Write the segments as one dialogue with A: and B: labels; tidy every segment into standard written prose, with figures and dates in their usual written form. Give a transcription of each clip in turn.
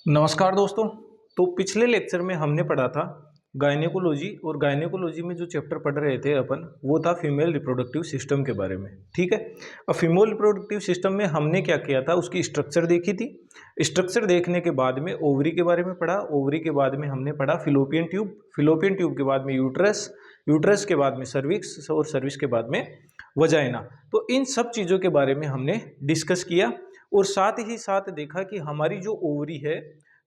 A: नमस्कार दोस्तों। तो पिछले लेक्चर में हमने पढ़ा था गायनेकोलॉजी, और गायनेकोलॉजी में जो चैप्टर पढ़ रहे थे अपन वो था फीमेल रिप्रोडक्टिव सिस्टम के बारे में। ठीक है। अब फीमेल रिप्रोडक्टिव सिस्टम में हमने क्या किया था, उसकी स्ट्रक्चर देखी थी। स्ट्रक्चर देखने के बाद में ओवरी के बारे में पढ़ा, ओवरी के बाद में हमने पढ़ा फिलोपियन ट्यूब, फिलोपियन ट्यूब के बाद में यूट्रस, यूट्रस के बाद में सर्विक्स, और सर्विक्स के बाद में वजाइना। तो इन सब चीज़ों के बारे में हमने डिस्कस किया, और साथ ही साथ देखा कि हमारी जो ओवरी है,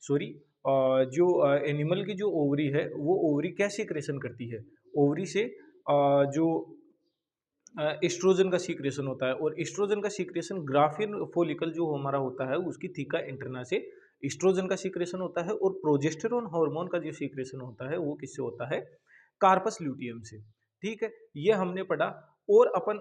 A: सॉरी, जो एनिमल की जो ओवरी है वो ओवरी क्या सीक्रेशन करती है। ओवरी से जो एस्ट्रोजन का सीक्रेशन होता है, और एस्ट्रोजन का सीक्रेशन ग्राफिन फॉलिकल जो हमारा होता है उसकी थीका इंटरना से एस्ट्रोजन का सीक्रेशन होता है, और प्रोजेस्टेरोन हार्मोन का जो सीक्रेशन होता है वो किससे होता है, कार्पस ल्यूटियम से। ठीक है, ये हमने पढ़ा। और अपन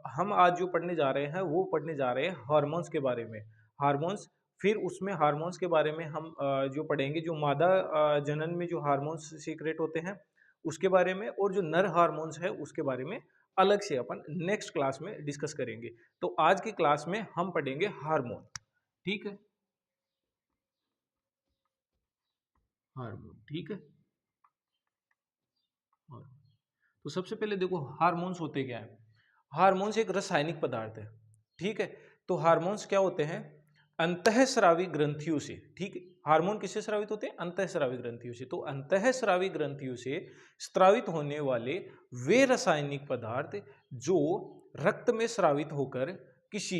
A: हम आज जो पढ़ने जा रहे हैं वो पढ़ने जा रहे हैं हार्मोन्स के बारे में। हार्मोन्स, फिर उसमें हार्मोन्स के बारे में हम जो पढ़ेंगे, जो मादा जनन में जो हार्मोन्स सीक्रेट होते हैं उसके बारे में, और जो नर हार्मोन्स है उसके बारे में अलग से अपन नेक्स्ट क्लास में डिस्कस करेंगे। तो आज की क्लास में हम पढ़ेंगे हार्मोन। ठीक है, हार्मोन। ठीक है। और तो सबसे पहले देखो हार्मोन्स होते क्या है। हार्मोन्स एक रासायनिक पदार्थ है। ठीक है। तो हार्मोन्स क्या होते हैं, अंतःस्रावी ग्रंथियों से। ठीक है, हार्मोन किससे स्रावित होते हैं, अंतःस्रावी ग्रंथियों से। तो अंतःस्रावी ग्रंथियों से स्रावित होने वाले वे रासायनिक पदार्थ जो रक्त में स्रावित होकर किसी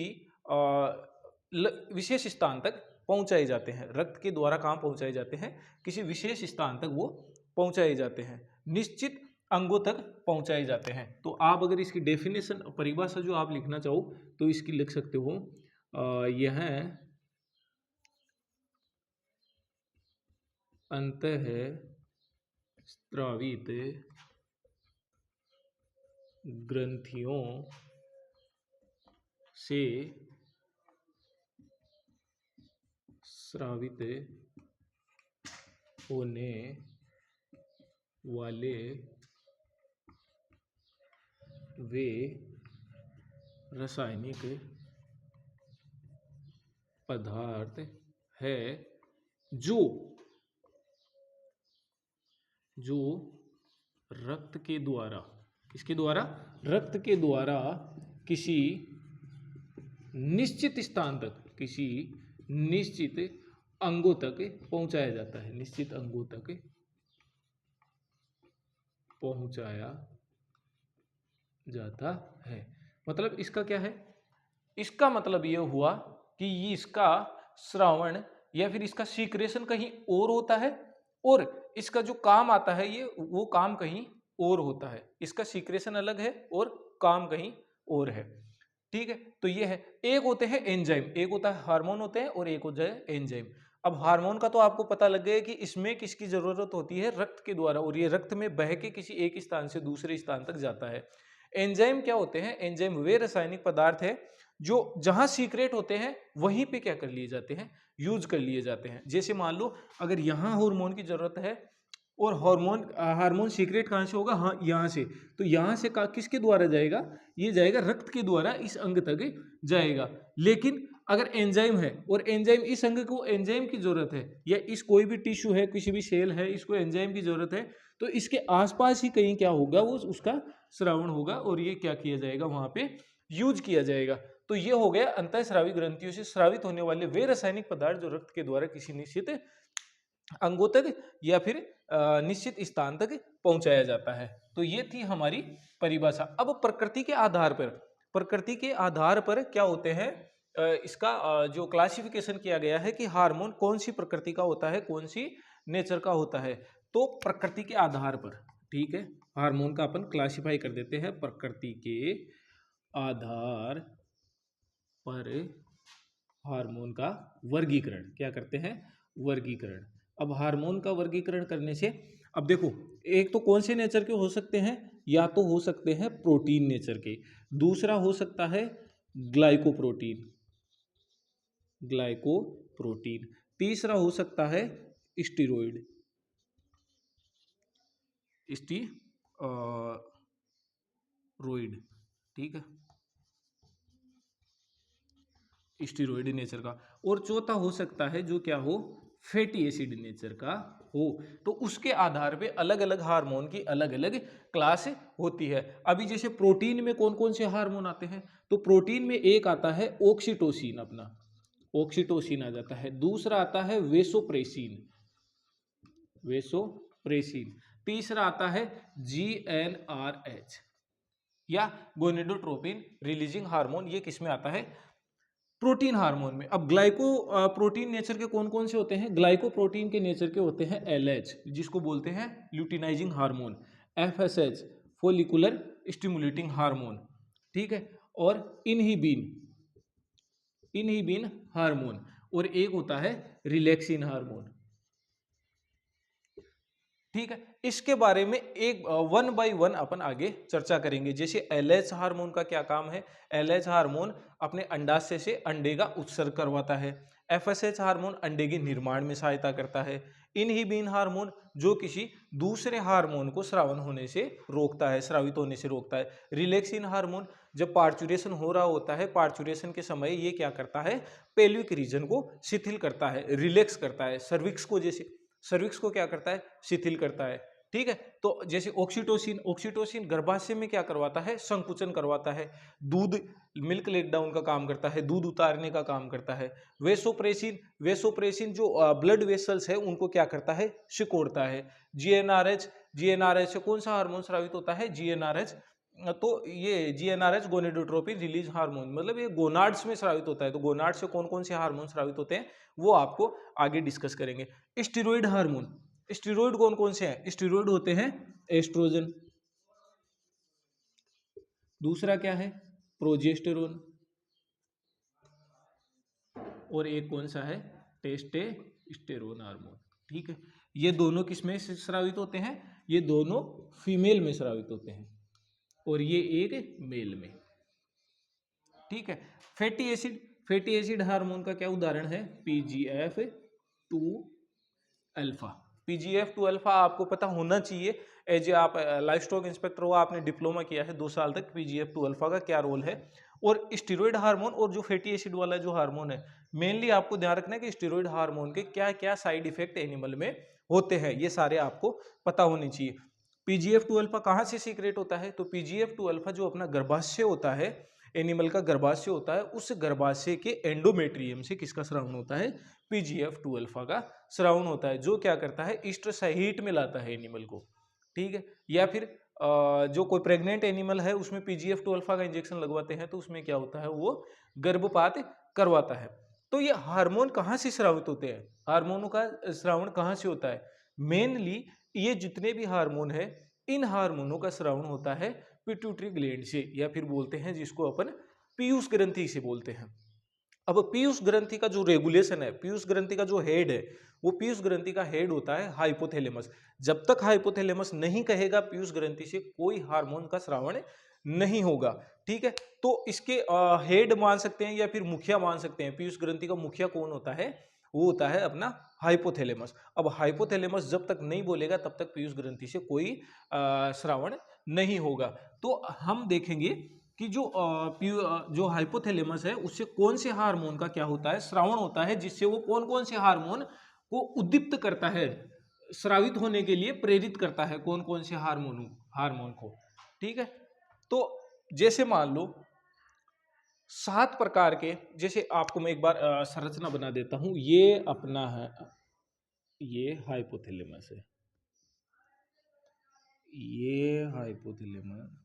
A: विशेष स्थान तक पहुंचाए जाते हैं। रक्त के द्वारा कहाँ पहुंचाए जाते हैं, किसी विशेष स्थान तक वो पहुंचाए जाते हैं, निश्चित अंगों तक पहुंचाए जाते हैं। तो आप अगर इसकी डेफिनेशन, परिभाषा जो आप लिखना चाहो तो इसकी लिख सकते हो, यह अंतः स्रावित ग्रंथियों से स्रावित होने वाले वे रासायनिक पदार्थ है जो जो रक्त के द्वारा, किसके द्वारा, रक्त के द्वारा किसी निश्चित स्थान तक, किसी निश्चित अंगों तक पहुंचाया जाता है, निश्चित अंगों तक पहुंचाया जाता है। मतलब इसका क्या है, इसका मतलब यह हुआ कि ये इसका श्रावण या फिर इसका सीक्रेशन कहीं और होता है, और इसका जो काम आता है ये वो काम कहीं और होता है। इसका सीक्रेशन अलग है और काम कहीं और है। ठीक है। तो ये है, एक होते हैं एंजाइम, एक होता है हार्मोन होते हैं, और एक होता है एंजाइम। अब हार्मोन का तो आपको पता लग गया कि इसमें किसकी जरूरत होती है, रक्त के द्वारा, और ये रक्त में बह के किसी एक स्थान से दूसरे स्थान तक जाता है। एंजाइम क्या होते हैं, एंजाइम वे रासायनिक पदार्थ है जो जहां सीक्रेट होते हैं वहीं पे क्या कर लिए जाते हैं, यूज कर लिए जाते हैं। जैसे मान लो अगर यहाँ हार्मोन की जरूरत है, और हार्मोन हार्मोन सीक्रेट कहाँ से होगा, हाँ यहाँ से। तो यहाँ से किसके द्वारा जाएगा, ये जाएगा रक्त के द्वारा इस अंग तक जाएगा। लेकिन अगर एंजाइम है और एंजाइम इस अंग को एंजाइम की जरूरत है, या इस कोई भी टिश्यू है, किसी भी सेल है, इसको एंजाइम की जरूरत है, तो इसके आसपास ही कहीं क्या होगा, वो उसका श्रावण होगा, और ये क्या किया जाएगा, वहां पे यूज किया जाएगा। तो ये हो गया अंतःस्रावी ग्रंथियों से स्रावित होने वाले वे रासायनिक पदार्थ जो रक्त के द्वारा किसी निश्चित अंगों तक या फिर निश्चित स्थान तक पहुंचाया जाता है। तो ये थी हमारी परिभाषा। अब प्रकृति के आधार पर, प्रकृति के आधार पर क्या होते हैं, इसका जो क्लासिफिकेशन किया गया है कि हार्मोन कौन सी प्रकृति का होता है, कौन सी नेचर का होता है। तो प्रकृति के आधार पर, ठीक है, हार्मोन का अपन क्लासिफाई कर देते हैं प्रकृति के आधार पर। हार्मोन का वर्गीकरण क्या करते हैं, वर्गीकरण। अब हार्मोन का वर्गीकरण करने से, अब देखो, एक तो कौन से नेचर के हो सकते हैं, या तो हो सकते हैं प्रोटीन नेचर के, दूसरा हो सकता है ग्लाइकोप्रोटीन, ग्लाइकोप्रोटीन, तीसरा हो सकता है स्टीरोइड, स्टीरोइड। ठीक है। स्टेरॉइड नेचर का। और चौथा हो सकता है जो क्या हो, फैटी एसिड नेचर का हो। तो उसके आधार पे अलग अलग हार्मोन की अलग अलग क्लास होती है। अभी जैसे प्रोटीन में कौन कौन से हार्मोन आते हैं, तो प्रोटीन में एक आता है ऑक्सीटोसिन, अपना ऑक्सीटोसिन आ जाता है। दूसरा आता है वेसोप्रेसिन, वेसोप्रेसिन। तीसरा आता है GnRH या गोनेडोट्रोपिन रिलीजिंग हार्मोन। ये किस में आता है, प्रोटीन हार्मोन में। अब ग्लाइको प्रोटीन नेचर के कौन कौन से होते हैं, ग्लाइको प्रोटीन के नेचर के होते हैं LH, जिसको बोलते हैं luteinizing hormone, FSH follicular stimulating hormone, ठीक है, और इनहिबिन, इनहिबिन हार्मोन, और एक होता है रिलैक्सिन हार्मोन, ठीक है। इसके बारे में एक वन बाय वन अपन आगे चर्चा करेंगे। जैसे LH हार्मोन का क्या काम है, LH हार्मोन अपने अंडाशय से अंडे का उत्सर्ग करवाता है। FSH हार्मोन अंडे के निर्माण में सहायता करता है। इनहिबिन हार्मोन जो किसी दूसरे हार्मोन को स्रावन होने से रोकता है, स्रावित होने से रोकता है। रिलैक्सिन हार्मोन जब पार्चुरेशन हो रहा होता है, पार्चुरेशन के समय ये क्या करता है, पेल्विक रीजन को शिथिल करता है, रिलैक्स करता है। सर्विक्स को, जैसे सर्विक्स को क्या करता है, शिथिल करता है, ठीक है। तो जैसे ऑक्सीटोसिन, ऑक्सीटोसिन गर्भाशय में क्या करवाता है, संकुचन करवाता है, दूध मिल्क लेट डाउन का काम करता है, दूध उतारने का काम करता है। वेसोप्रेसिन, वेसोप्रेसिन जो ब्लड वेसल्स है उनको क्या करता है, सिकोड़ता है। GnRH, GnRH से कौन सा हार्मोन स्रावित होता है, GnRH। तो ये GnRH गोनेडोट्रोपिन रिलीज हार्मोन, मतलब ये गोनाड्स में स्रावित होता है। तो गोनाड्स से कौन कौन से हार्मोन स्रावित होते हैं वो आपको आगे डिस्कस करेंगे। स्टेरॉइड हार्मोन, स्टेरॉइड कौन कौन से हैं, स्टेरॉइड होते हैं एस्ट्रोजन, दूसरा क्या है प्रोजेस्टेरोन, और एक कौन सा है टेस्टोस्टेरोन हार्मोन, ठीक है। ये दोनों किस में से स्रावित होते हैं, ये दोनों फीमेल में स्रावित होते हैं और ये एक मेल में, ठीक है। Fatty acid, fatty acid hormone का क्या उदाहरण है, PGF2 अल्फा। PGF2 अल्फा आपको पता होना चाहिए, एज आप लाइफ स्टॉक इंस्पेक्टर हो, आपने डिप्लोमा किया है 2 साल तक, PGF2 अल्फा का क्या रोल है। और स्टेरॉइड हार्मोन और जो फैटी एसिड वाला जो हार्मोन है, मेनली आपको ध्यान रखना है कि स्टेरॉइड हार्मोन के क्या क्या साइड इफेक्ट एनिमल में होते हैं, ये सारे आपको पता होने चाहिए। PGF2 अल्फा कहाँ से सीक्रेट होता है, तो PGF2 अल्फा जो अपना गर्भाशय होता है, एनिमल का गर्भाशय होता है, उस गर्भाशय के एंडोमेट्रियम से किसका स्रावन होता है, PGF2 अल्फा का स्रावन होता है, जो क्या करता है, ईस्ट्रोसाइट में लाता है एनिमल को, ठीक है। या फिर जो कोई प्रेग्नेंट एनिमल है उसमें PGF2 अल्फा का इंजेक्शन लगवाते हैं, तो उसमें क्या होता है, वो गर्भपात करवाता है। तो ये हार्मोन कहाँ से स्रावित होते हैं, हार्मोनों का स्रावण कहाँ से होता है, मेनली ये जितने भी हार्मोन है, इन हार्मोनों का स्रावण होता है पिट्यूटरी ग्लैंड से, या फिर बोलते हैं जिसको अपन पीयूष ग्रंथि से बोलते हैं। अब पीयूष ग्रंथि का जो रेगुलेशन है, पीयूष ग्रंथि का जो हेड है, वो पीयूष ग्रंथि का हेड होता है हाइपोथैलेमस। जब तक हाइपोथैलेमस नहीं कहेगा पीयूष ग्रंथि से कोई हार्मोन का स्रावण नहीं होगा, ठीक है। तो इसके हेड मान सकते हैं या फिर मुखिया मान सकते हैं। पीयूष ग्रंथि का मुखिया कौन होता है, वो होता है अपना हाइपोथैलेमस। अब हाइपोथैलेमस जब तक नहीं बोलेगा तब तक पीयूष ग्रंथि से कोई श्रावण नहीं होगा। तो हम देखेंगे कि जो हाइपोथैलेमस है उससे कौन से हार्मोन का क्या होता है, श्रावण होता है, जिससे वो कौन कौन से हार्मोन को उद्दीप्त करता है, स्रावित होने के लिए प्रेरित करता है, कौन कौन से हार्मोन हार्मोन को, ठीक है। तो जैसे मान लो 7 प्रकार के, जैसे आपको मैं एक बार संरचना बना देता हूं, ये अपना है, ये हाइपोथैलेमस है, ये हाइपोथैलेमस,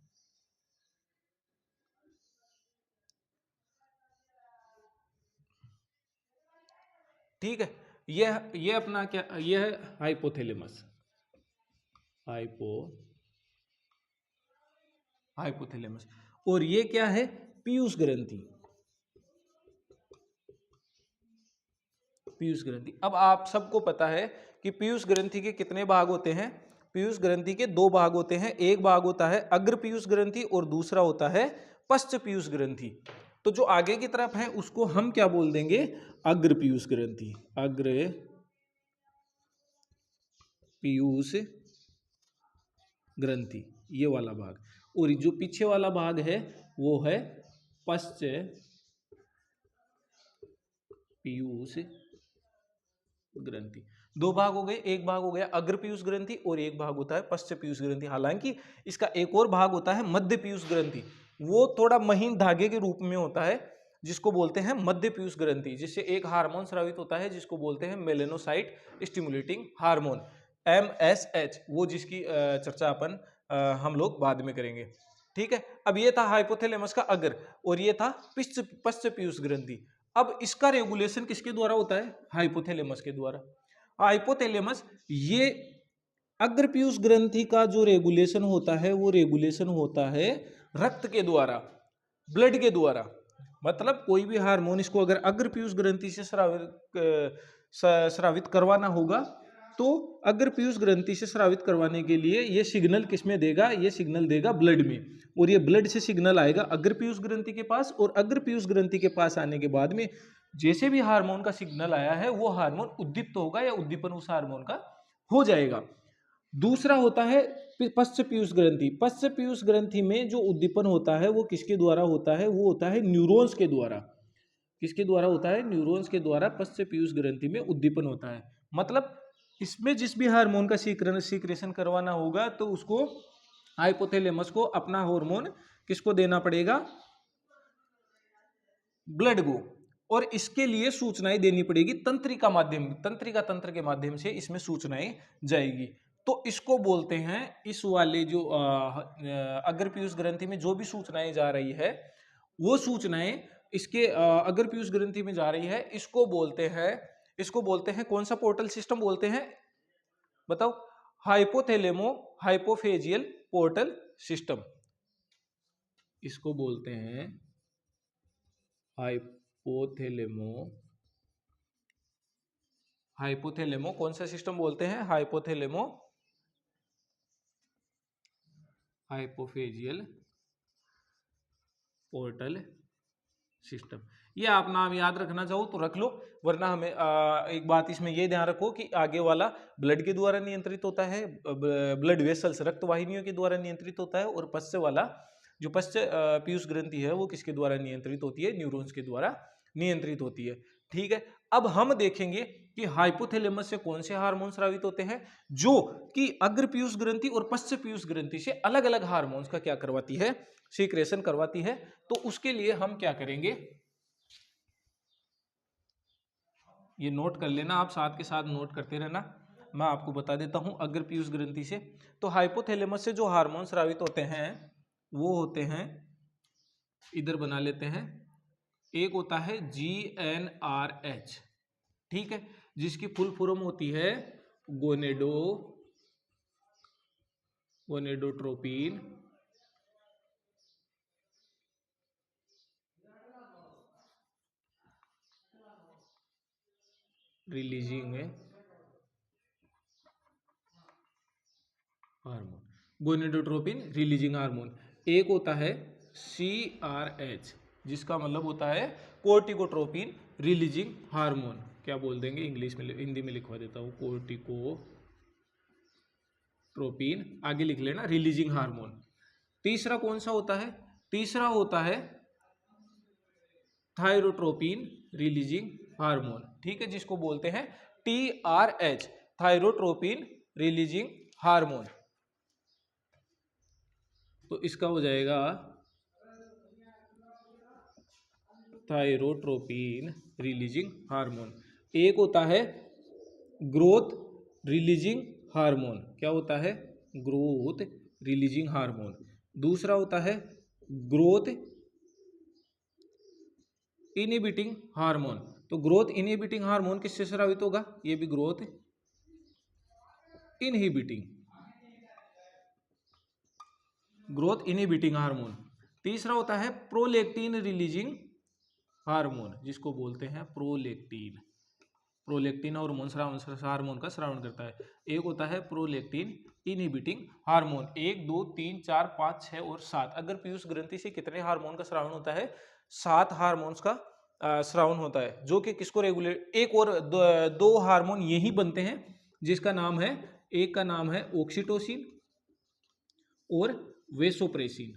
A: ठीक है। ये अपना क्या, ये है हाइपोथैलेमस, हाइपो हाइपोथैलेमस। और ये क्या है, पीयूष ग्रंथि, पीयूष ग्रंथि। अब आप सबको पता है कि पीयूष ग्रंथि के कितने भाग होते हैं, पीयूष ग्रंथि के 2 भाग होते हैं। एक भाग होता है अग्र पीयूष ग्रंथि और दूसरा होता है पश्च पीयूष ग्रंथि। तो जो आगे की तरफ है उसको हम क्या बोल देंगे, अग्र पीयूष ग्रंथि, अग्र पीयूष ग्रंथि, ये वाला भाग। और जो पीछे वाला भाग है वो है पश्च पीयूष ग्रंथि। दो भाग हो गए, एक भाग हो गया अग्र पीयूष ग्रंथि और एक भाग होता है पश्च पीयूष ग्रंथि। हालांकि इसका एक और भाग होता है मध्य पीयूष ग्रंथि, वो थोड़ा महीन धागे के रूप में होता है जिसको बोलते हैं मध्य पीयूष ग्रंथि, जिससे एक हार्मोन स्रावित होता है जिसको बोलते हैं मेलेनोसाइट स्टिमुलेटिंग हार्मोन MSH, वो जिसकी चर्चा अपन हम लोग बाद में करेंगे। ठीक है, अब ये था हाइपोथैलेमस का अग्र और ये था पश्च पीयूष ग्रंथि। अब इसका रेगुलेशन किसके द्वारा होता है? हाइपोथैलेमस के द्वारा। हाइपोथैलेमस ये अग्र पीयूष ग्रंथि का जो रेगुलेशन होता है वो रेगुलेशन होता है रक्त के द्वारा, ब्लड के द्वारा। मतलब कोई भी हार्मोन इसको अगर अग्र पीयूष ग्रंथि से स्रावित करवाना होगा तो अग्र पीयूष ग्रंथि से स्रावित करवाने के लिए ये सिग्नल किसमें देगा? ये सिग्नल देगा ब्लड में, और ये ब्लड से सिग्नल आएगा अग्र पीयूष ग्रंथि के पास, और अग्र पीयूष ग्रंथि के पास आने के बाद में जैसे भी हार्मोन का सिग्नल आया है वो हार्मोन उद्दीप्त होगा या उद्दीपन उस हार्मोन का हो जाएगा। दूसरा होता है पश्च पीयूष ग्रंथि। पश्च पीयूष ग्रंथि में जो उद्दीपन होता है वो किसके द्वारा होता है? वो होता है न्यूरॉन्स के द्वारा। किसके द्वारा होता है? न्यूरॉन्स के द्वारा पश्च पीयूष ग्रंथि में उद्दीपन होता है। मतलब इसमें जिस भी हार्मोन का सीक्रेशन करवाना होगा तो उसको हाइपोथैलेमस को अपना हार्मोन किसको देना पड़ेगा? ब्लड को। और इसके लिए सूचनाएं देनी पड़ेगी तंत्रिका तंत्र के माध्यम से इसमें सूचनाएं जाएगी। तो इसको बोलते हैं, इस वाले जो अग्र पीयूष ग्रंथि में जो भी सूचनाएं जा रही है वो सूचनाएं इसके अग्र पीयूष ग्रंथि में जा रही है, इसको बोलते हैं कौन सा पोर्टल सिस्टम बोलते हैं? बताओ। हाइपोथैलेमो हाइपोफेजियल पोर्टल सिस्टम, इसको बोलते हैं हाइपोथैलेमो कौन सा सिस्टम बोलते हैं? हाइपोथैलेमो हाइपोफेजियल पोर्टल सिस्टम। ये आप नाम याद रखना चाहो तो रख लो, वरना हमें एक बात इसमें ये ध्यान रखो कि आगे वाला ब्लड के द्वारा नियंत्रित होता है, ब्लड वेसल्स रक्त वाहिनियों के द्वारा नियंत्रित होता है, और पश्च वाला जो पश्च पीयूष ग्रंथि है वो किसके द्वारा नियंत्रित होती है? न्यूरॉन्स के द्वारा नियंत्रित होती है। ठीक है, अब हम देखेंगे कि हाइपोथैलेमस से कौन से हार्मोन स्रावित होते हैं जो कि अग्र पीयूष ग्रंथि और पश्च पीयूष ग्रंथि से अलग अलग हार्मोन्स का क्या करवाती है? सीक्रेशन करवाती है। तो उसके लिए हम क्या करेंगे, ये नोट कर लेना, आप साथ के साथ नोट करते रहना। मैं आपको बता देता हूं अग्र पीयूष ग्रंथि से तो हाइपोथैलेमस से जो हार्मोन स्रावित होते हैं वो होते हैं, इधर बना लेते हैं, एक होता है GnRH, ठीक है, जिसकी फुल फॉर्म होती है gonadotropin releasing hormone, gonadotropin releasing hormone. एक होता है CRH, जिसका मतलब होता है कोर्टिकोट्रोपिन रिलीजिंग हार्मोन। क्या बोल देंगे इंग्लिश में, हिंदी में लिखवा देता हूँ, कोर्टिकोट्रोपिन, आगे लिख लेना रिलीजिंग हार्मोन। तीसरा कौन सा होता है? तीसरा होता है थायरोट्रोपिन रिलीजिंग हार्मोन, ठीक है, जिसको बोलते हैं TRH, थायरोट्रोपिन रिलीजिंग हार्मोन। तो इसका हो जाएगा थायरोट्रोपिन रिलीजिंग हार्मोन। एक होता है ग्रोथ रिलीजिंग हार्मोन, क्या होता है? Growth releasing hormone. दूसरा होता है ग्रोथ इनहिबिटिंग हार्मोन। तो ग्रोथ इनहिबिटिंग हार्मोन किससे स्रावित होगा? ये भी ग्रोथ इनहिबिटिंग हार्मोन। तीसरा होता है प्रोलेक्टिन रिलीजिंग हार्मोन, जिसको बोलते हैं प्रोलेक्टिन हार्मोन का स्रावण करता है। एक होता है प्रोलेक्टिन इनहिबिटिंग हार्मोन। 1 2 3 4 5 6 और 7, अगर पीयूष ग्रंथि से कितने हार्मोन का स्रावण होता है? 7 हार्मोन्स का स्रावण होता है, जो कि किसको रेगुलेट, एक और दो हार्मोन यही बनते हैं जिसका नाम है, एक का नाम है ऑक्सीटोसिन और वेसोप्रेसिन।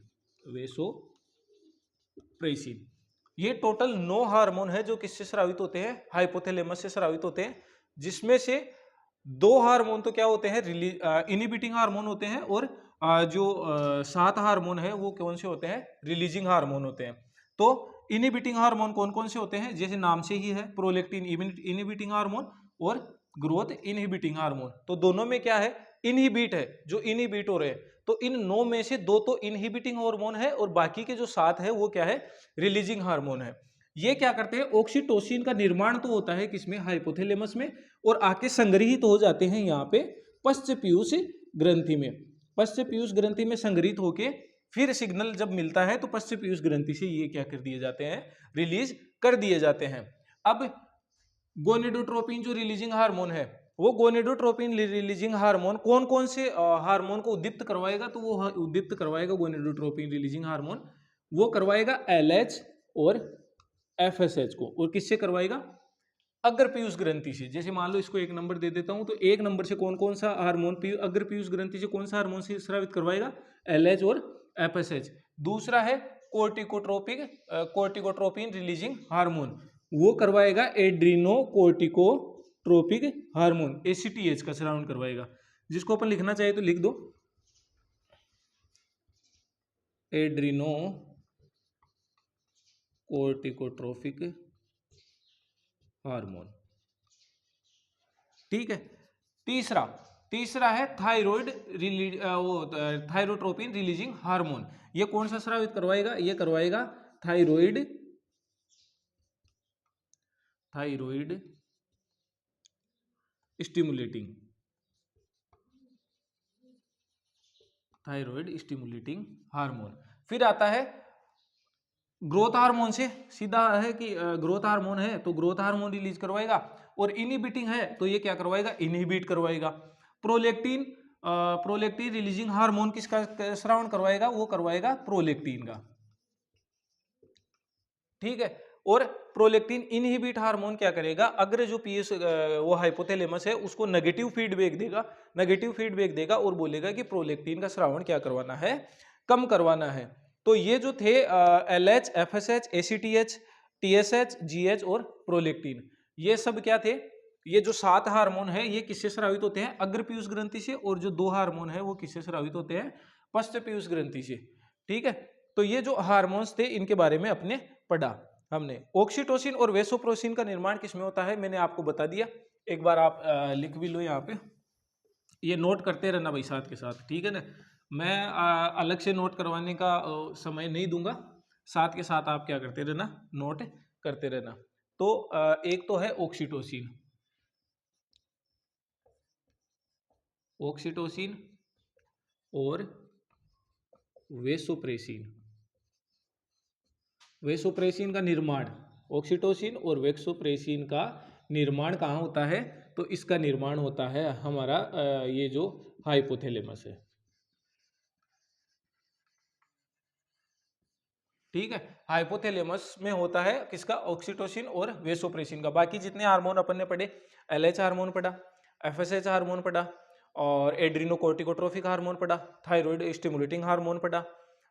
A: ये टोटल 9 हार्मोन है जो किससे स्रावित होते हैं, हाइपोथैलेमस से स्रावित होते हैं, जिसमें से 2 हार्मोन तो क्या होते हैं, इनहिबिटिंग हार्मोन होते हैं, और जो 7 हार्मोन है वो कौन से होते हैं, रिलीजिंग हार्मोन होते हैं। तो इनहिबिटिंग हार्मोन कौन कौन से होते हैं, जैसे नाम से ही है, प्रोलैक्टिन इनहिबिटिंग हार्मोन और ग्रोथ इनहिबिटिंग हार्मोन। तो दोनों में क्या है, इनहिबिट है, जो इनहिबिट हो रहे हैं। तो इन 9 में से 2 तो इनहिबिटिंग हार्मोन है और बाकी के जो 7 है वो क्या है, रिलीजिंग हार्मोन है। ये क्या करते हैं, ऑक्सीटोसिन का निर्माण तो होता है किसमें, हाइपोथैलेमस में, और आके संग्रहित हो जाते हैं यहाँ पे पश्च पीयूष ग्रंथि में। पश्च पीयूष ग्रंथि में संग्रहित होके फिर सिग्नल जब मिलता है तो पश्च पीयूष ग्रंथि से ये क्या कर दिए जाते हैं, रिलीज कर दिए जाते हैं। अब गोनेडोट्रोपिन जो रिलीजिंग हार्मोन है, वो गोनेडोट्रोपिन रिलीजिंग हार्मोन कौन कौन से हार्मोन को उद्दीप्त करवाएगा, तो वो उद्दीप्त करवाएगा गोनेडोट्रोपिन रिलीजिंग हार्मोन, वो करवाएगा LH और FSH को। और किससे करवाएगा, अग्र पीयूष ग्रंथि से। जैसे मान लो इसको 1 नंबर दे देता हूं, तो 1 नंबर से कौन कौन सा हार्मोन अग्र पीयूष ग्रंथि से कौन सा हार्मोन से स्रावित करवाएगा, LH और FSH। दूसरा है कोर्टिकोट्रोपिन रिलीजिंग हार्मोन, वो करवाएगा एड्रीनो कोर्टिकोट्रोपिक हार्मोन, ACTH का स्रावन करवाएगा। जिसको अपन लिखना चाहे तो लिख दो, एड्रीनो कोर्टिकोट्रोपिक हार्मोन। ठीक है। तीसरा है थायरोट्रोपिन रिलीजिंग हार्मोन। ये कौन सा स्रावित करवाएगा, ये करवाएगा थायराइड स्टिमुलेटिंग हार्मोन। फिर आता है ग्रोथ हार्मोन से, सीधा है कि ग्रोथ हार्मोन है तो ग्रोथ हार्मोन रिलीज करवाएगा, और इनहिबिटिंग है तो ये क्या करवाएगा, इनहिबिट करवाएगा। प्रोलेक्टिन रिलीजिंग हार्मोन किसका स्रावन करवाएगा, वो करवाएगा प्रोलेक्टिन का। ठीक है। और प्रोलेक्टिन इनहिबिट हार्मोन क्या करेगा, अगर जो पीएस वो हाइपोथैलेमस है उसको नेगेटिव फीडबैक देगा और बोलेगा कि प्रोलेक्टिन का स्रावन क्या करवाना है, कम करवाना है। तो ये जो थे LH, FSH, ACTH, TSH, GH और प्रोलेक्टिन, ये सब क्या थे, ये जो 7 हार्मोन है ये किससे स्रावित होते हैं, अग्र पीयूष ग्रंथि से, और जो 2 हार्मोन है वो किससे स्रावित होते हैं, पश्च पीयूष ग्रंथि से। ठीक है। तो ये जो हार्मोन्स थे इनके बारे में अपने पढ़ा हमने। ऑक्सीटोसिन और वेसोप्रोसिन का निर्माण किसमें होता है, मैंने आपको बता दिया, एक बार आप लिख भी लो यहाँ पे, ये नोट करते रहना भाई साथ के साथ, ठीक है ना। मैं अलग से नोट करवाने का समय नहीं दूंगा, साथ के साथ आप क्या करते रहना, नोट करते रहना। तो एक तो है ऑक्सीटोसिन और वेसोप्रेसिन का निर्माण, ऑक्सीटोसिन और वेसोप्रेसिन का निर्माण कहाँ होता है, तो इसका निर्माण होता है हमारा ये जो हाइपोथैलेमस है। ठीक है। हाइपोथैलेमस में होता है किसका, ऑक्सीटोसिन और वेसोप्रेसिन का। बाकी जितने हार्मोन अपन ने पढ़े, LH हार्मोन पढ़ा, FSH हार्मोन पढ़ा, और एड्रीनोकोर्टिकोट्रोफिक हार्मोन पढ़ा, थायराइड स्टिमुलेटिंग हार्मोन पढ़ा,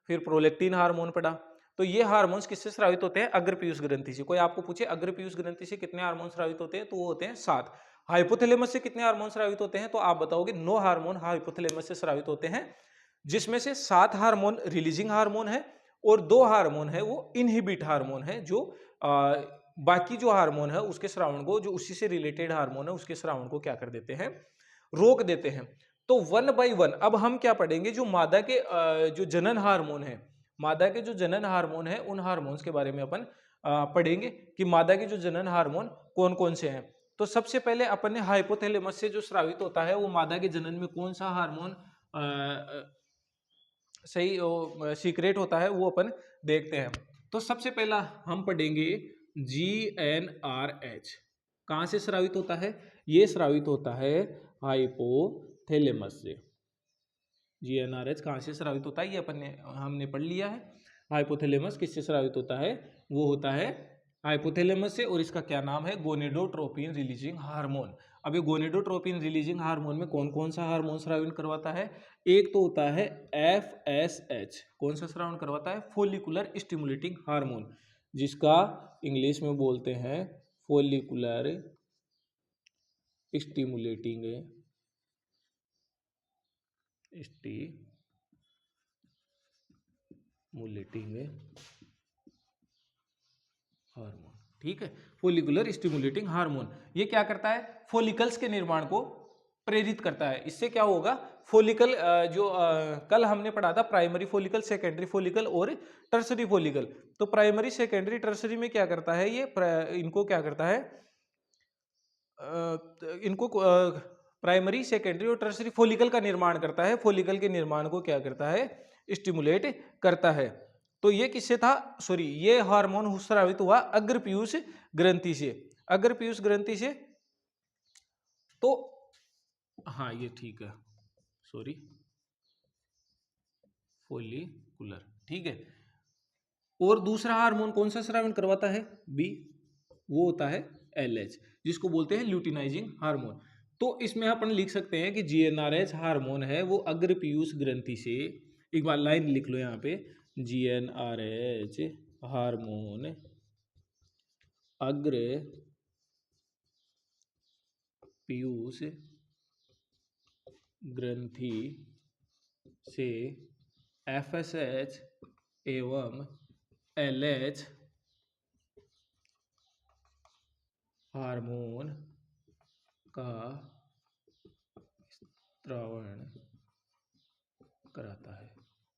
A: फिर प्रोलेक्टिन हार्मोन पढ़ा। तो ये हार्मोन्स किससे स्रावित होते हैं, अग्र पीयूष ग्रंथि से। कोई आपको पूछे अग्र पीयूष ग्रंथि से कितने हार्मोन स्रावित होते हैं, तो वो होते हैं 7। हाइपोथैलेमस से कितने हार्मोन स्रावित होते हैं, तो आप बताओगे 9 हार्मोन हाइपोथैलेमस से स्रावित होते हैं, जिसमें से 7 हार्मोन रिलीजिंग हार्मोन है और 2 हार्मोन है वो इनहिबिट हार्मोन है, जो बाकी जो हार्मोन है उसके स्रावण को, जो उसी से रिलेटेड हार्मोन है उसके स्रावण को क्या कर देते हैं, रोक देते हैं। तो 1 बाय 1 अब हम क्या पढ़ेंगे, जो मादा के जो जनन हार्मोन है, मादा के जो जनन हार्मोन है उन हार्मोन्स के बारे में अपन पढ़ेंगे कि मादा के जो जनन हार्मोन कौन कौन से हैं। तो सबसे पहले अपन ने हाइपोथैलेमस से जो स्रावित होता है वो मादा के जनन में कौन सा हार्मोन सही सीक्रेट होता है वो अपन देखते हैं। तो सबसे पहला हम पढ़ेंगे GnRH। कहाँ से स्रावित होता है, ये स्रावित होता है हाइपोथैलेमस से। GnRH कहाँ से स्रावित होता है, ये हमने पढ़ लिया है। हाइपोथैलेमस किससे स्रावित होता है, वो होता है हाइपोथैलेमस से, और इसका क्या नाम है, गोनेडोट्रोपिन रिलीजिंग हार्मोन। अब ये गोनेडोट्रोपिन रिलीजिंग हार्मोन में कौन कौन सा हार्मोन स्रावित करवाता है, एक तो होता है FSH। कौन सा स्रावन करवाता है, फोलिकुलर स्टिमुलेटिंग हार्मोन। जिसका इंग्लिश में बोलते हैं फॉलिकुलर स्टिमुलेटिंग हार्मोन। ठीक है, फोलिकुलर स्टिमुलेटिंग हार्मोन ये क्या करता है, फोलिकल्स के निर्माण को प्रेरित करता है। इससे क्या होगा, फोलिकल कल हमने पढ़ा था प्राइमरी फोलिकल, सेकेंडरी फोलिकल और टर्सरी फोलिकल। तो प्राइमरी, सेकेंडरी, टर्सरी में क्या करता है ये इनको क्या करता है, इनको प्राइमरी, सेकेंडरी और टर्सरी फोलिकल का निर्माण करता है। फोलिकल के निर्माण को क्या करता है, स्टिमुलेट करता है। तो ये किससे था, सॉरी, ये हार्मोन स्रावित हुआ अग्रपीयूष ग्रंथि से। अग्रपीयूष ग्रंथि से, तो हाँ ये ठीक है, सॉरी, फोलिकुलर, ठीक है। और दूसरा हार्मोन कौन सा स्रावित करवाता है, बी, वो होता है एलएच, जिसको बोलते हैं ल्यूटिनाइजिंग हार्मोन। तो इसमें अपन लिख सकते हैं कि जीएनआरएच हार्मोन है वो अग्रपीयूष ग्रंथि से, एक बार लाइन लिख लो यहाँ पे, जीएनआरएच हार्मोन अग्र पीयूष ग्रंथि से एफएसएच एवं एलएच हार्मोन का स्रावण कराता है।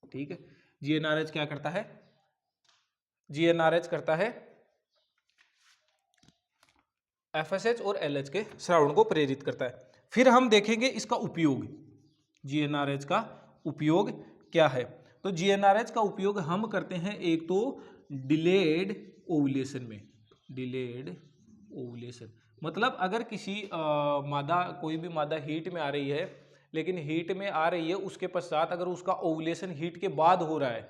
A: ठीक है, जीएनआरएच क्या करता है, जीएनआरएच करता है एफएसएच और एलएच के स्रावण को प्रेरित करता है। फिर हम देखेंगे इसका उपयोग, जीएनआरएच का उपयोग क्या है। तो जीएनआरएच का उपयोग हम करते हैं एक तो डिलेड ओवुलेशन में। डिलेड ओवुलेशन मतलब अगर किसी मादा, कोई भी मादा हीट में आ रही है, लेकिन हीट में आ रही है उसके पश्चात अगर उसका ओवुलेशन हीट के बाद हो रहा है,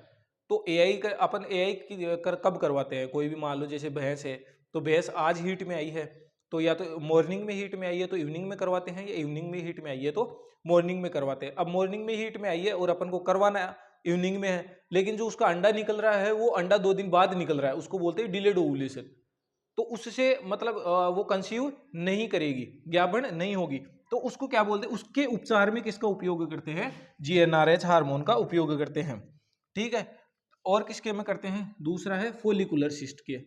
A: तो एआई का अपन एआई कब करवाते हैं, कोई भी मान लो जैसे भैंस है, तो भैंस आज हीट में आई है, तो या तो मॉर्निंग में हीट में आई है तो इवनिंग में करवाते हैं, या इवनिंग में हीट में आई है तो मॉर्निंग में करवाते हैं। अब मॉर्निंग में हीट में आई है और अपन को करवाना इवनिंग में है, लेकिन जो उसका अंडा निकल रहा है वो अंडा 2 दिन बाद निकल रहा है, उसको बोलते हैं डिलेड ओवुलेशन। तो उससे मतलब वो कंसीव नहीं करेगी, ज्ञापन नहीं होगी, तो उसको क्या बोलते हैं, उसके उपचार में किसका उपयोग करते हैं, जीएनआरएच हार्मोन का उपयोग करते हैं। ठीक है, और किसके में करते हैं, दूसरा है फोलिकुलर सिस्ट के,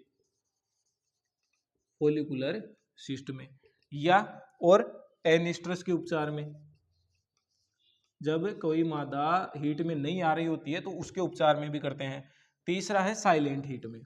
A: फोलिकुलर सिस्ट में, या और एनिस्ट्रस के उपचार में, जब कोई मादा हीट में नहीं आ रही होती है तो उसके उपचार में भी करते हैं। तीसरा है साइलेंट हीट में,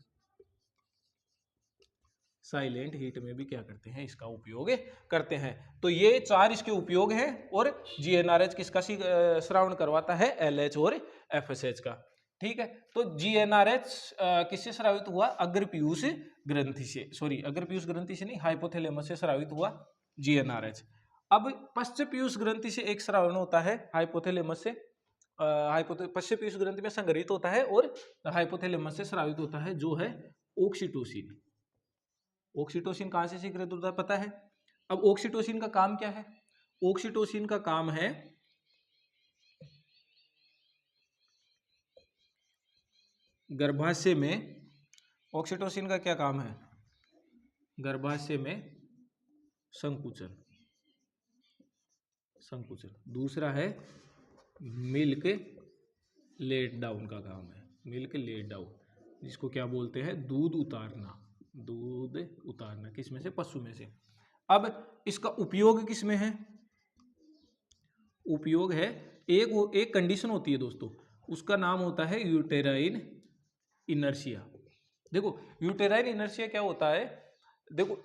A: साइलेंट हीट में भी क्या करते हैं, इसका उपयोग करते हैं। तो ये 4 इसके उपयोग हैं, और जीएनआरएच किसका श्रावण करवाता है, एलएच और एफएसएच का। ठीक है, तो जीएनआरएच किससे स्रावित हुआ, अग्रपीयूष ग्रंथि से, सॉरी अग्रपीयूष ग्रंथि से नहीं, हाइपोथैलेमस से स्रावित हुआ जीएनआरएच। अब पश्चपीयूष ग्रंथि से एक स्रावण होता है हाइपोथैलेमस से, पश्चपीयूष ग्रंथि में संग्रहित होता है और हाइपोथैलेमस से स्रावित होता है, जो है ऑक्सीटोसिन। ऑक्सीटोसिन कहां से सीक्रेट होता है पता है। अब ऑक्सीटोसिन का काम क्या है, ऑक्सीटोसिन का काम है गर्भाशय में, ऑक्सीटोसिन का क्या काम है, गर्भाशय में संकुचन, संकुचन। दूसरा है मिल्क लेट डाउन का काम है, मिल्क लेट डाउन, जिसको क्या बोलते हैं, दूध उतारना, दूध उतारना, किस में से, पशु में से। अब इसका उपयोग किस में है, उपयोग है एक कंडीशन होती है दोस्तों, उसका नाम होता है यूटेराइन इनर्शिया। देखो यूटेराइन इनर्शिया क्या होता है, देखो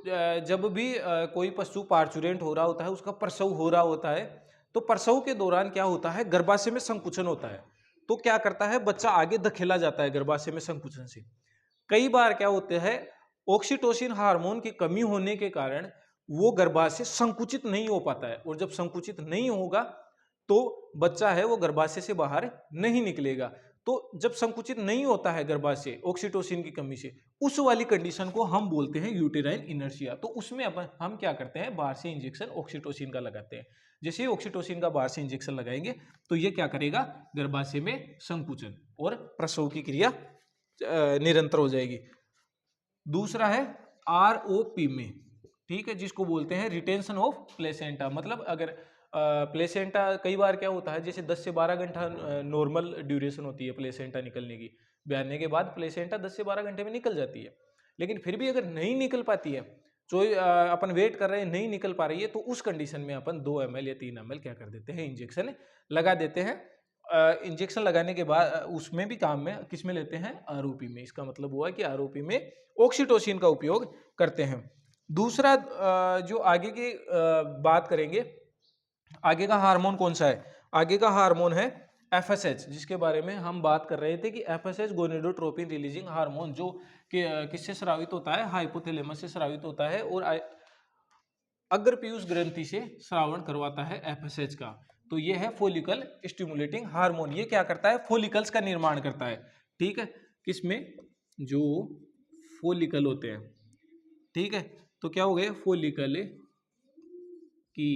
A: जब भी कोई पशु पार्चुरेंट हो रहा होता है, उसका प्रसव हो रहा होता है, तो प्रसव के दौरान क्या होता है, गर्भाशय में संकुचन होता है, तो क्या करता है, बच्चा आगे धकेला जाता है गर्भाशय में संकुचन से। कई बार क्या होता है, ऑक्सीटोसिन हार्मोन की कमी होने के कारण वो गर्भाशय संकुचित नहीं हो पाता है, और जब संकुचित नहीं होगा तो बच्चा है वो गर्भाशय से बाहर नहीं निकलेगा। तो जब संकुचित नहीं होता है गर्भाशय ऑक्सीटोसिन की कमी से, उस वाली कंडीशन को हम बोलते हैं यूटेराइन इनर्शिया। तो उसमें अपन हम क्या करते हैं, बाहर से इंजेक्शन ऑक्सीटोसिन का लगाते हैं। जैसे ही ऑक्सीटोसिन का बाहर से इंजेक्शन लगाएंगे तो ये क्या करेगा, गर्भाशय में संकुचन और प्रसव की क्रिया निरंतर हो जाएगी। दूसरा है ROP में, ठीक है, जिसको बोलते हैं रिटेंशन ऑफ प्लेसेंटा। मतलब अगर प्लेसेंटा कई बार क्या होता है, जैसे 10 से 12 घंटा नॉर्मल ड्यूरेशन होती है प्लेसेंटा निकलने की, ब्याने के बाद प्लेसेंटा 10 से 12 घंटे में निकल जाती है। लेकिन फिर भी अगर नहीं निकल पाती है, तो अपन वेट कर रहे हैं, नहीं निकल पा रही है, तो उस कंडीशन में अपन 2 ml या 3 ml क्या कर देते हैं, इंजेक्शन लगा देते हैं। इंजेक्शन लगाने के बाद उसमें भी काम में किस में लेते हैं, आरओपी में। इसका मतलब हुआ कि आरओपी में ऑक्सीटोसिन का उपयोग करते हैं। दूसरा जो आगे की बात करेंगे, आगे का हार्मोन कौन सा है, आगे का हार्मोन है एफएसएच, जिसके बारे में हम बात कर रहे थे कि एफएसएच गोनेडोट्रोपिन रिलीजिंग हार्मोन, जो कि किससे स्रावित होता है, हाइपोथैलेमस से स्रावित होता है और अग्र पीयूष ग्रंथि से स्रावण करवाता है एफएसएच का। तो ये है फोलिकल स्टिमुलेटिंग हार्मोन। ये क्या करता है, फोलिकल्स का निर्माण करता है, ठीक है, किसमें, जो फोलिकल होते हैं, ठीक है। तो क्या हो गए, फोलिकल की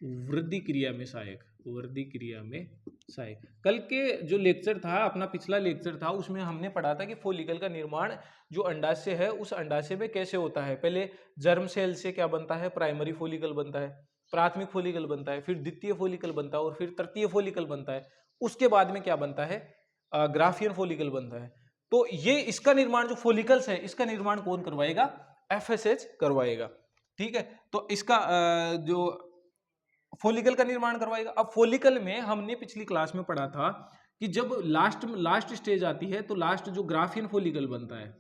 A: वृद्धि क्रिया में सहायक, वृद्धि क्रिया में सहायक। कल के जो लेक्चर था, अपना पिछला लेक्चर था, उसमें हमने पढ़ा था कि फोलिकल का निर्माण जो अंडाशय है, उस अंडाशय में कैसे होता है। पहले जर्म सेल से क्या बनता है, प्राइमरी फोलिकल बनता है, प्राथमिक फोलिकल बनता है, फिर द्वितीय फोलिकल बनता है और फिर तृतीय फोलिकल बनता है। उसके बाद में क्या बनता है, ग्राफियन फोलिकल बनता है। तो ये इसका निर्माण, जो फोलिकल्स है, इसका निर्माण कौन करवाएगा, एफएसएच करवाएगा, ठीक है। तो इसका जो फोलिकल का निर्माण करवाएगा। अब फोलिकल में हमने पिछली क्लास में पढ़ा था कि जब लास्ट स्टेज आती है, तो लास्ट जो ग्राफियन फोलिकल बनता है,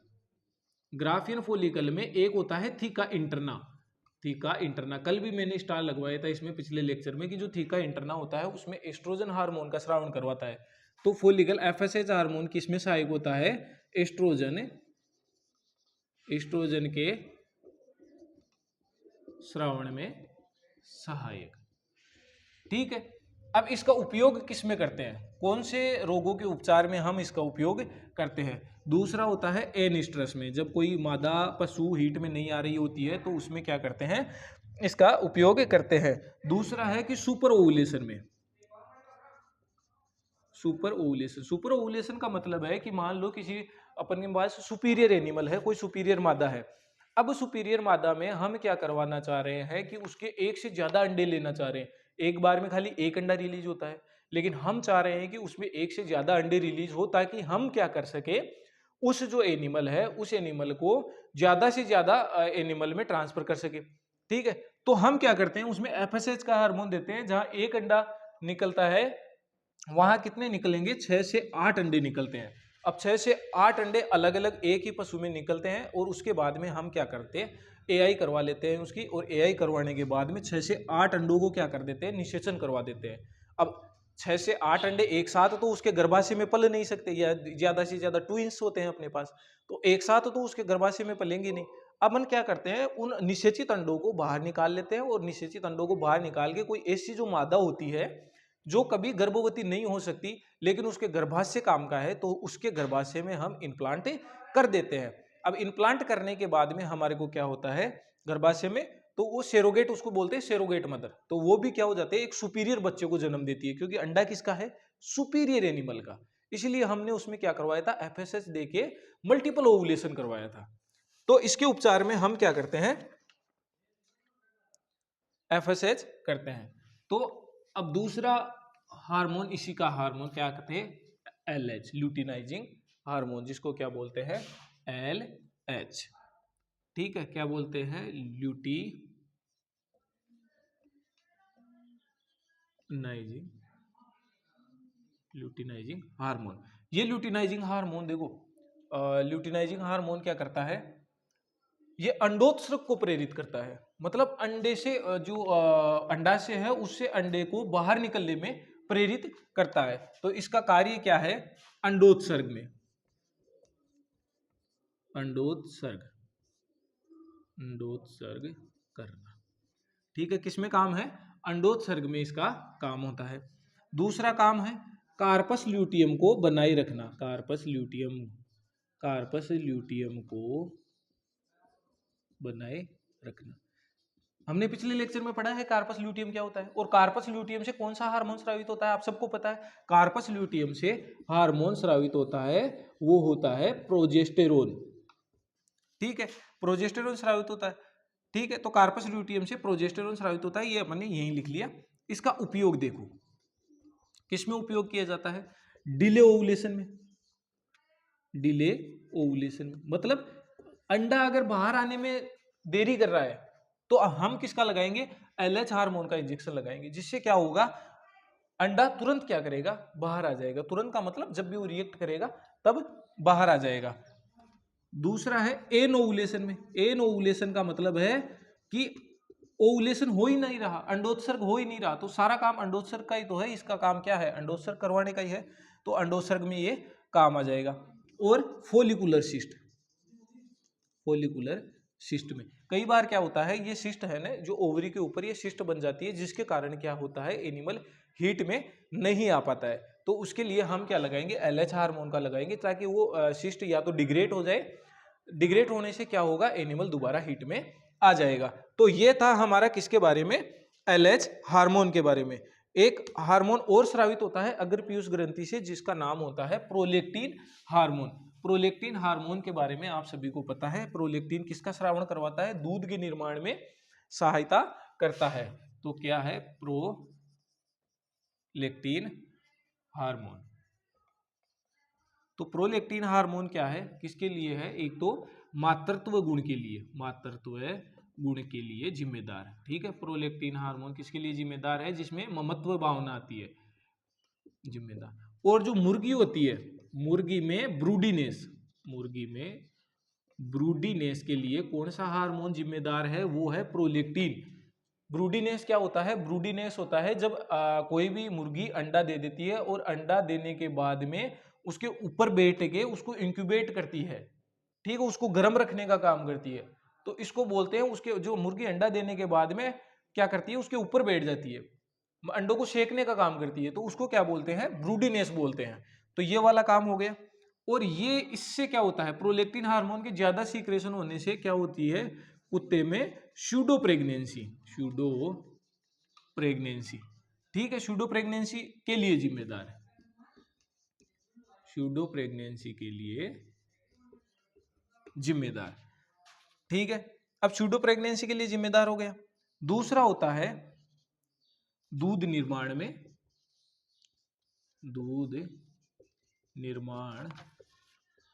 A: ग्राफियन फोलिकल में एक होता है थीका इंटरना, थीका इंटरना। कल भी मैंने स्टार लगवाया था इसमें पिछले लेक्चर में, कि जो थीका इंटरना होता है उसमें एस्ट्रोजन हार्मोन का स्रावण करवाता है। तो फोलिकल एफएसएच हार्मोन किसमें सहायक होता है, एस्ट्रोजन, एस्ट्रोजन के स्रावण में सहायक, ठीक है। अब इसका उपयोग किस में करते हैं, कौन से रोगों के उपचार में हम इसका उपयोग करते हैं। दूसरा होता है एनिस्ट्रस में, जब कोई मादा पशु हीट में नहीं आ रही होती है, तो उसमें क्या करते हैं, इसका उपयोग करते हैं। दूसरा है कि सुपर ओवुलेशन में, सुपर ओवुलेशन, सुपर ओवुलेशन का मतलब है कि मान लो किसी अपन के पास सुपीरियर एनिमल है, कोई सुपीरियर मादा है। अब सुपीरियर मादा में हम क्या करवाना चाह रहे हैं कि उसके एक से ज्यादा अंडे लेना चाह रहे हैं। एक बार में खाली एक अंडा रिलीज होता है, लेकिन हम चाह रहे हैं कि उसमें एक से ज्यादा अंडे रिलीज हो, ताकि हम क्या कर सके, उस जो एनिमल है, उस एनिमल को ज्यादा से ज्यादा एनिमल में ट्रांसफर कर सके, ठीक है। तो हम क्या करते हैं, उसमें एफएसएच का हार्मोन देते हैं। जहां एक अंडा निकलता है, वहां कितने निकलेंगे, 6 से 8 अंडे निकलते हैं। अब 6 से 8 अंडे अलग अलग एक ही पशु में निकलते हैं, और उसके बाद में हम क्या करते हैं, एआई करवा लेते हैं उसकी, और एआई करवाने के बाद में 6 से 8 अंडों को क्या कर देते हैं, निषेचन करवा देते हैं। अब 6 से 8 अंडे एक साथ तो उसके गर्भाशय में पल नहीं सकते, या ज्यादा से ज्यादा ट्विंस होते हैं अपने पास, तो एक साथ तो उसके गर्भाशय में पलेंगे नहीं। अब हम क्या करते हैं, उन निषेचित अंडों को बाहर निकाल लेते हैं, और निषेचित अंडों को बाहर निकाल के कोई ऐसी जो मादा होती है, जो कभी गर्भवती नहीं हो सकती, लेकिन उसके गर्भाशय काम का है, तो उसके गर्भाशय में हम इम्प्लांट कर देते हैं। अब इम्प्लांट करने के बाद में हमारे को क्या होता है, गर्भाशय में, तो वो सेरोगेट, उसको बोलते हैं सेरोगेट मदर, तो वो भी क्या हो जाते हैं, एक सुपीरियर बच्चे को जन्म देती है, क्योंकि अंडा किसका है, सुपीरियर एनिमल का। इसलिए हमने उसमें क्या करवाया था, एफएसएच देके मल्टीपल ओवुलेशन करवाया था। तो इसके उपचार में हम क्या करते हैं, एफएसएच करते हैं। तो अब दूसरा हार्मोन, इसी का हार्मोन क्या कहते हैं, एलएच, ल्यूटिनाइजिंग हार्मोन, जिसको क्या बोलते हैं, एलएच, ठीक है। क्या बोलते हैं, ल्यूटिनाइजिंग हार्मोन। ये ल्यूटिनाइजिंग हार्मोन देखो, ल्यूटिनाइजिंग हार्मोन क्या करता है, ये अंडोत्सर्ग को प्रेरित करता है। मतलब अंडे से जो अंडाशय है, उससे अंडे को बाहर निकलने में प्रेरित करता है। तो इसका कार्य क्या है, अंडोत्सर्ग में, अंडोत्सर्ग, अंडोत्सर्ग करना, ठीक है। किसमें काम है, अंडोत्सर्ग में इसका काम होता है। दूसरा काम है कार्पस ल्यूटियम को बनाए रखना, कार्पस ल्यूटियम, कार्पस ल्यूटियम को बनाए रखना। हमने पिछले लेक्चर में पढ़ा है कार्पस ल्यूटियम क्या होता है, और कार्पस ल्यूटियम से कौन सा हार्मोन स्रावित होता है, आप सबको पता है। कार्पस ल्यूटियम से हार्मोन स्रावित होता है, वो होता है प्रोजेस्टेरोन, ठीक है, प्रोजेस्टेरोन स्रावित होता है। ठीक है, तो कार्पस ल्यूटियम से प्रोजेस्टेरोन स्रावित होता है, ये अपन ने यहीं लिख लिया। इसका उपयोग देखो, किसमें उपयोग किया जाता है? डिले ओवुलेशन में। डिले ओवुलेशन में मतलब अंडा अगर बाहर आने में देरी कर रहा है तो हम किसका लगाएंगे? एलएच हार्मोन का इंजेक्शन लगाएंगे, जिससे क्या होगा? अंडा तुरंत क्या करेगा? बाहर आ जाएगा। तुरंत का मतलब जब भी वो रिएक्ट करेगा तब बाहर आ जाएगा। दूसरा है एन ओवुलेशन में। एन ओवुलेशन का मतलब है कि ओवुलेशन हो ही नहीं रहा, अंडोत्सर्ग हो ही नहीं रहा, तो सारा काम अंडोत्सर्ग का ही तो है। इसका काम क्या है? अंडोत्सर्ग करवाने का ही है, तो अंडोत्सर्ग में ये काम आ जाएगा। और फोलिकुलर सिस्ट, फोलिकुलर सिस्ट में कई बार क्या होता है, ये सिस्ट है ना जो ओवरी के ऊपर ये सिस्ट बन जाती है, जिसके कारण क्या होता है? एनिमल हीट में नहीं आ पाता है। तो उसके लिए हम क्या लगाएंगे? एलएच हार्मोन का लगाएंगे, ताकि वो सिस्ट या तो डिग्रेड हो जाए। डिग्रेड होने से क्या होगा? एनिमल दोबारा हीट में आ जाएगा। तो ये था हमारा किसके बारे में? एलएच हार्मोन के बारे में। एक हार्मोन और स्रावित होता है अग्रपीयूष ग्रंथि से, जिसका नाम होता है प्रोलेक्टिन हार्मोन। प्रोलेक्टिन हार्मोन के बारे में आप सभी को पता है। प्रोलेक्टिन किसका स्रावण करवाता है? दूध के निर्माण में सहायता करता है। तो क्या है? Prolactin hormone. तो प्रोलेक्टिन हार्मोन क्या है? किसके लिए है? एक तो मातृत्व गुण के लिए, मातृत्व गुण के लिए जिम्मेदार है। ठीक है, प्रोलेक्टिन हार्मोन किसके लिए जिम्मेदार है? जिसमें ममत्व भावना आती है, जिम्मेदार। और जो मुर्गी होती है, मुर्गी में ब्रूडीनेस, मुर्गी में ब्रूडीनेस के लिए कौन सा हार्मोन जिम्मेदार है? वो है प्रोलेक्टिन। ब्रूडीनेस क्या होता है? ब्रूडीनेस होता है जब कोई भी मुर्गी अंडा दे देती है और अंडा देने के बाद में उसके ऊपर बैठ के उसको इंक्यूबेट करती है। ठीक है, उसको गर्म रखने का काम करती है। तो इसको बोलते हैं, उसके जो मुर्गी अंडा देने के बाद में क्या करती है? उसके ऊपर बैठ जाती है, अंडों को सेकने का काम करती है, तो उसको क्या बोलते हैं? ब्रूडीनेस बोलते हैं। तो ये वाला काम हो गया। और ये इससे क्या होता है? प्रोलेक्टिन हार्मोन के ज्यादा सीक्रेशन होने से क्या होती है? कुत्ते में सूडो प्रेगनेंसी, सूडो प्रेगनेंसी। ठीक है, सूडो प्रेगनेंसी के लिए जिम्मेदार है, सूडो प्रेगनेंसी के लिए जिम्मेदार। ठीक है, अब सूडो प्रेगनेंसी के लिए जिम्मेदार हो गया। दूसरा होता है दूध निर्माण में, दूध निर्माण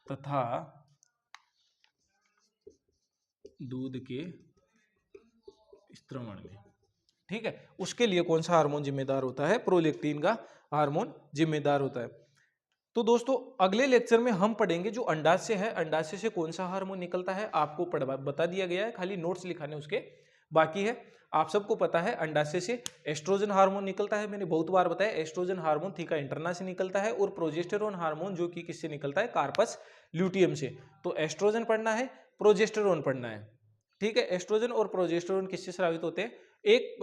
A: तथा दूध के स्त्रवण में। ठीक है, उसके लिए कौन सा हार्मोन जिम्मेदार होता है? प्रोलेक्टिन का हार्मोन जिम्मेदार होता है। तो दोस्तों अगले लेक्चर में हम पढ़ेंगे जो अंडाशय है, अंडाशय से कौन सा हार्मोन निकलता है आपको बता दिया गया है, खाली नोट्स लिखाने उसके बाकी है। आप सबको पता है अंडाशय से एस्ट्रोजन हार्मोन निकलता है, मैंने बहुत बार बताया। एस्ट्रोजन हार्मोन थीका इंटरना से निकलता है, और प्रोजेस्टेरोन हार्मोन जो कि किससे निकलता है? कार्पस ल्यूटियम से। तो एस्ट्रोजन पढ़ना है, प्रोजेस्टेरोन पढ़ना है। ठीक है, एस्ट्रोजन और प्रोजेस्टेरोन किससे स्रावित होते हैं? एक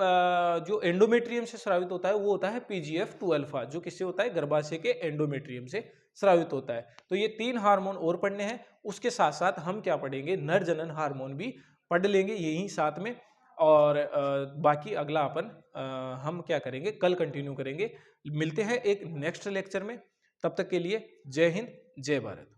A: जो एंडोमेट्रियम से स्रावित होता है वो होता है PGF2 अल्फा, जो किससे होता है? गर्भाशय के एंडोमेट्रियम से स्रावित होता है। तो ये 3 हार्मोन और पढ़ने हैं। उसके साथ साथ हम क्या पढ़ेंगे? नर जनन हार्मोन भी पढ़ लेंगे यही साथ में। और बाकी अगला अपन हम क्या करेंगे? कल कंटिन्यू करेंगे। मिलते हैं एक नेक्स्ट लेक्चर में, तब तक के लिए जय हिंद, जय भारत।